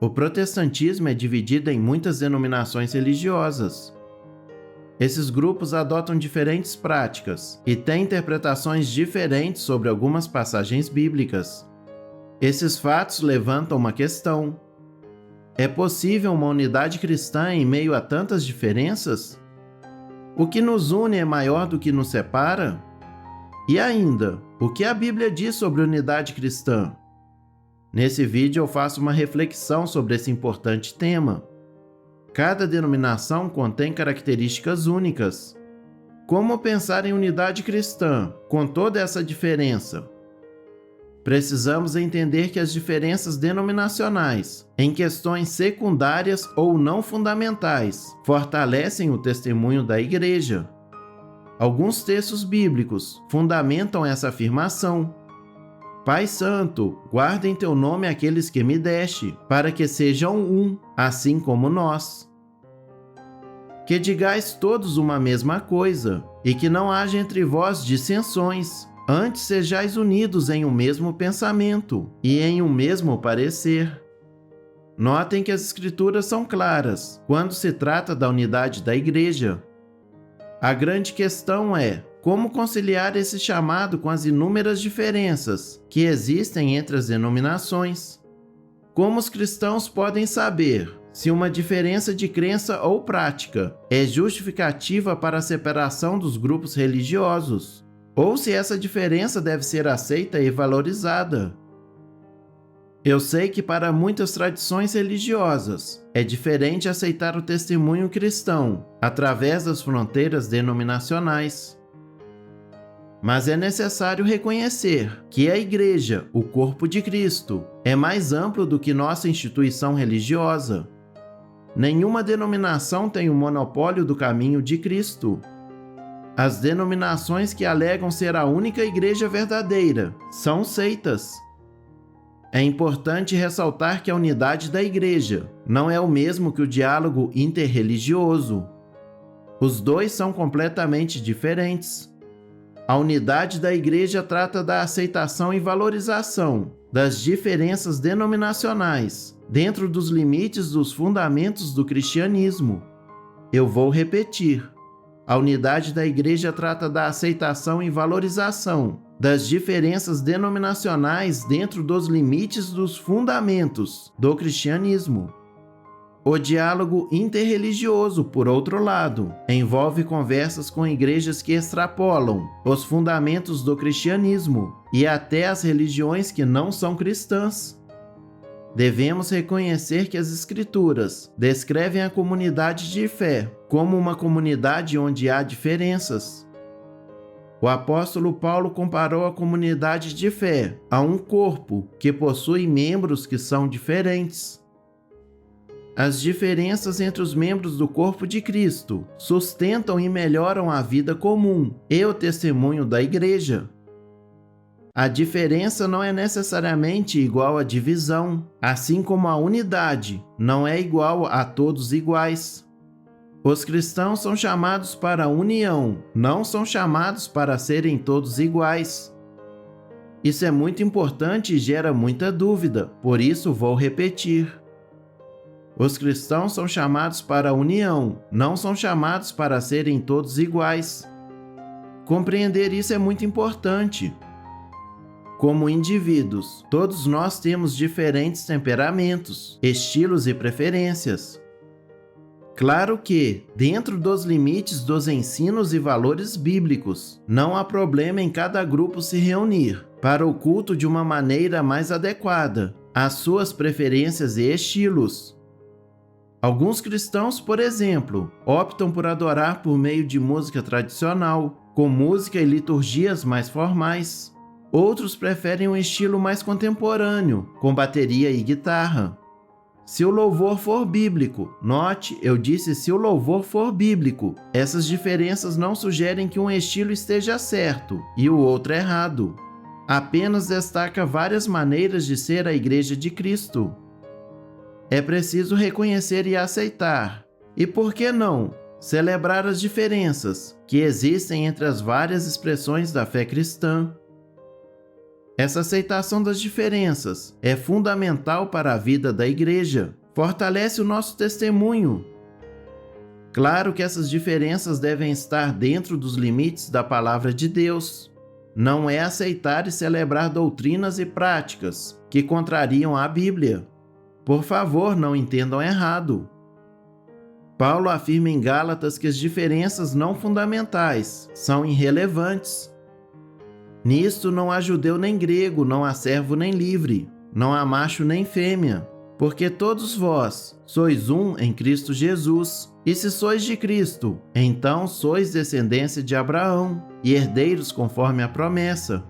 O protestantismo é dividido em muitas denominações religiosas. Esses grupos adotam diferentes práticas e têm interpretações diferentes sobre algumas passagens bíblicas. Esses fatos levantam uma questão: é possível uma unidade cristã em meio a tantas diferenças? O que nos une é maior do que nos separa? E ainda, o que a Bíblia diz sobre unidade cristã? Nesse vídeo eu faço uma reflexão sobre esse importante tema. Cada denominação contém características únicas. Como pensar em unidade cristã com toda essa diferença? Precisamos entender que as diferenças denominacionais, em questões secundárias ou não fundamentais, fortalecem o testemunho da Igreja. Alguns textos bíblicos fundamentam essa afirmação. Pai Santo, guarda em teu nome aqueles que me deste, para que sejam um, assim como nós. Que digais todos uma mesma coisa, e que não haja entre vós dissensões, antes sejais unidos em um mesmo pensamento e em um mesmo parecer. Notem que as Escrituras são claras quando se trata da unidade da Igreja. A grande questão é: como conciliar esse chamado com as inúmeras diferenças que existem entre as denominações? Como os cristãos podem saber se uma diferença de crença ou prática é justificativa para a separação dos grupos religiosos, ou se essa diferença deve ser aceita e valorizada? Eu sei que para muitas tradições religiosas é diferente aceitar o testemunho cristão através das fronteiras denominacionais. Mas é necessário reconhecer que a Igreja, o corpo de Cristo, é mais amplo do que nossa instituição religiosa. Nenhuma denominação tem o monopólio do caminho de Cristo. As denominações que alegam ser a única igreja verdadeira são seitas. É importante ressaltar que a unidade da igreja não é o mesmo que o diálogo interreligioso. Os dois são completamente diferentes. A unidade da igreja trata da aceitação e valorização das diferenças denominacionais dentro dos limites dos fundamentos do cristianismo. Eu vou repetir. A unidade da igreja trata da aceitação e valorização das diferenças denominacionais dentro dos limites dos fundamentos do cristianismo. O diálogo interreligioso, por outro lado, envolve conversas com igrejas que extrapolam os fundamentos do cristianismo e até as religiões que não são cristãs. Devemos reconhecer que as Escrituras descrevem a comunidade de fé como uma comunidade onde há diferenças. O apóstolo Paulo comparou a comunidade de fé a um corpo que possui membros que são diferentes. As diferenças entre os membros do corpo de Cristo sustentam e melhoram a vida comum e o testemunho da Igreja. A diferença não é necessariamente igual à divisão, assim como a unidade não é igual a todos iguais. Os cristãos são chamados para a união, não são chamados para serem todos iguais. Isso é muito importante e gera muita dúvida, por isso vou repetir. Os cristãos são chamados para a união, não são chamados para serem todos iguais. Compreender isso é muito importante. Como indivíduos, todos nós temos diferentes temperamentos, estilos e preferências. Claro que, dentro dos limites dos ensinos e valores bíblicos, não há problema em cada grupo se reunir para o culto de uma maneira mais adequada às suas preferências e estilos. Alguns cristãos, por exemplo, optam por adorar por meio de música tradicional, com música e liturgias mais formais. Outros preferem um estilo mais contemporâneo, com bateria e guitarra. Se o louvor for bíblico, note, eu disse se o louvor for bíblico, essas diferenças não sugerem que um estilo esteja certo e o outro errado. Apenas destaca várias maneiras de ser a Igreja de Cristo. É preciso reconhecer e aceitar, e por que não, celebrar as diferenças que existem entre as várias expressões da fé cristã. Essa aceitação das diferenças é fundamental para a vida da igreja, fortalece o nosso testemunho. Claro que essas diferenças devem estar dentro dos limites da palavra de Deus. Não é aceitar e celebrar doutrinas e práticas que contrariam a Bíblia. Por favor, não entendam errado. Paulo afirma em Gálatas que as diferenças não fundamentais são irrelevantes. Nisto não há judeu nem grego, não há servo nem livre, não há macho nem fêmea, porque todos vós sois um em Cristo Jesus. E se sois de Cristo, então sois descendência de Abraão e herdeiros conforme a promessa.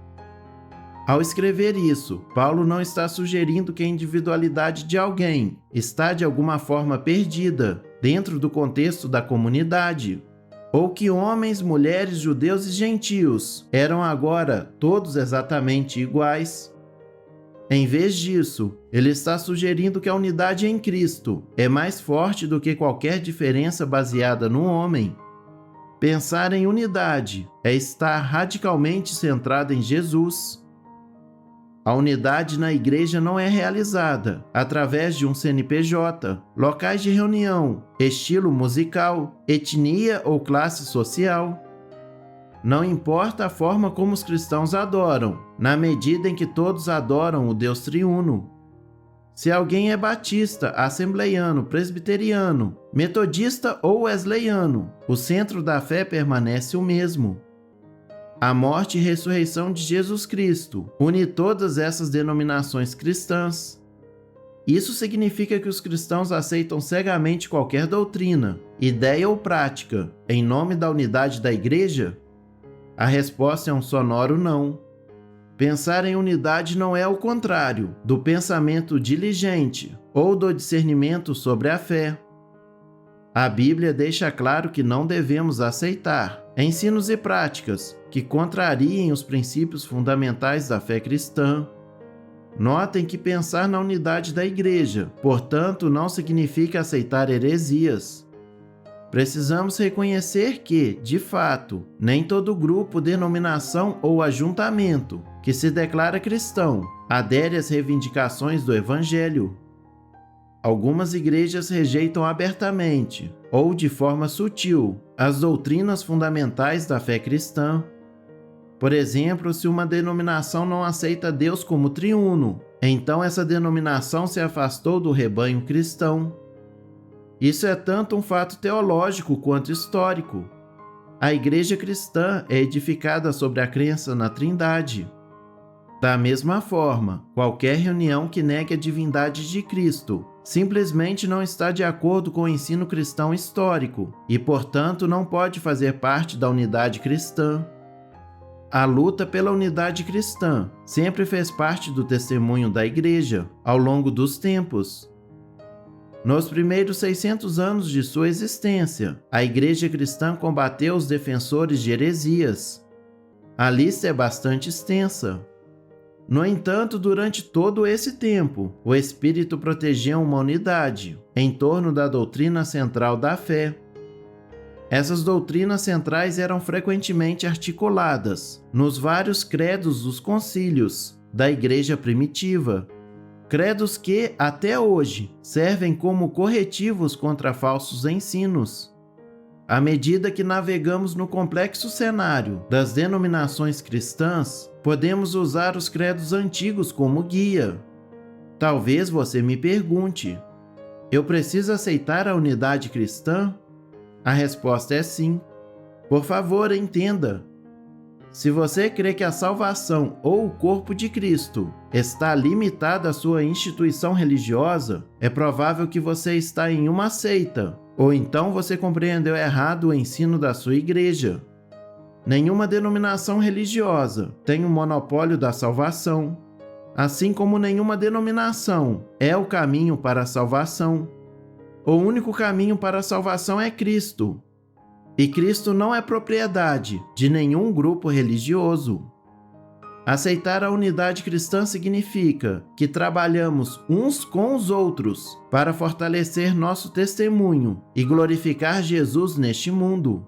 Ao escrever isso, Paulo não está sugerindo que a individualidade de alguém está de alguma forma perdida dentro do contexto da comunidade, ou que homens, mulheres, judeus e gentios eram agora todos exatamente iguais. Em vez disso, ele está sugerindo que a unidade em Cristo é mais forte do que qualquer diferença baseada no homem. Pensar em unidade é estar radicalmente centrado em Jesus. A unidade na igreja não é realizada através de um CNPJ, locais de reunião, estilo musical, etnia ou classe social. Não importa a forma como os cristãos adoram, na medida em que todos adoram o Deus triuno. Se alguém é batista, assembleiano, presbiteriano, metodista ou wesleyano, o centro da fé permanece o mesmo. A morte e ressurreição de Jesus Cristo une todas essas denominações cristãs. Isso significa que os cristãos aceitam cegamente qualquer doutrina, ideia ou prática em nome da unidade da igreja? A resposta é um sonoro não. Pensar em unidade não é o contrário do pensamento diligente ou do discernimento sobre a fé. A Bíblia deixa claro que não devemos aceitar ensinos e práticas que contrariem os princípios fundamentais da fé cristã. Notem que pensar na unidade da igreja, portanto, não significa aceitar heresias. Precisamos reconhecer que, de fato, nem todo grupo, denominação ou ajuntamento que se declara cristão adere às reivindicações do Evangelho. Algumas igrejas rejeitam abertamente, ou de forma sutil, as doutrinas fundamentais da fé cristã. Por exemplo, se uma denominação não aceita Deus como triuno, então essa denominação se afastou do rebanho cristão. Isso é tanto um fato teológico quanto histórico. A igreja cristã é edificada sobre a crença na Trindade. Da mesma forma, qualquer reunião que negue a divindade de Cristo simplesmente não está de acordo com o ensino cristão histórico e, portanto, não pode fazer parte da unidade cristã. A luta pela unidade cristã sempre fez parte do testemunho da igreja ao longo dos tempos. Nos primeiros 600 anos de sua existência, a igreja cristã combateu os defensores de heresias. A lista é bastante extensa. No entanto, durante todo esse tempo, o Espírito protegia uma unidade em torno da doutrina central da fé. Essas doutrinas centrais eram frequentemente articuladas nos vários credos dos concílios da igreja primitiva. Credos que, até hoje, servem como corretivos contra falsos ensinos. À medida que navegamos no complexo cenário das denominações cristãs, podemos usar os credos antigos como guia. Talvez você me pergunte: eu preciso aceitar a unidade cristã? A resposta é sim. Por favor, entenda. Se você crê que a salvação ou o corpo de Cristo está limitado à sua instituição religiosa, é provável que você está em uma seita, ou então você compreendeu errado o ensino da sua igreja. Nenhuma denominação religiosa tem o monopólio da salvação, assim como nenhuma denominação é o caminho para a salvação. O único caminho para a salvação é Cristo. E Cristo não é propriedade de nenhum grupo religioso. Aceitar a unidade cristã significa que trabalhamos uns com os outros para fortalecer nosso testemunho e glorificar Jesus neste mundo.